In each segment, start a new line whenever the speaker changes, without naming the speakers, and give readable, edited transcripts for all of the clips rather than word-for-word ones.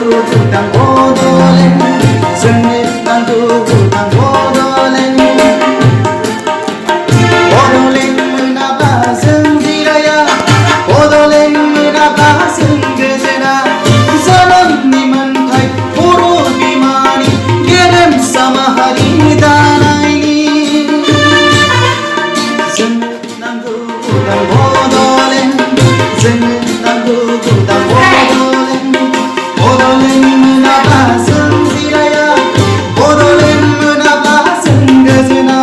भुटान बड'लेण्ड जोंनि नांगौ भुटान बड'लेण्ड बड'लेण्ड मोनाब्ला जों जिराया बड'लेण्ड मोनाब्ला जों गोजोना जोनोमनि मोन्थाय बर' बिमानि गेरेमसा माहारि दानायनि जोंनो नांगौ भुटान बड'लेण्ड जोंनो नांगौ भुटान बड'लेण्ड बड'लेण्ड मोनाब्ला जों जिराया बड'लेण्ड मोनाब्ला जों गोजोना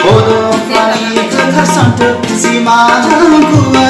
Bodo, funny, good, something, see my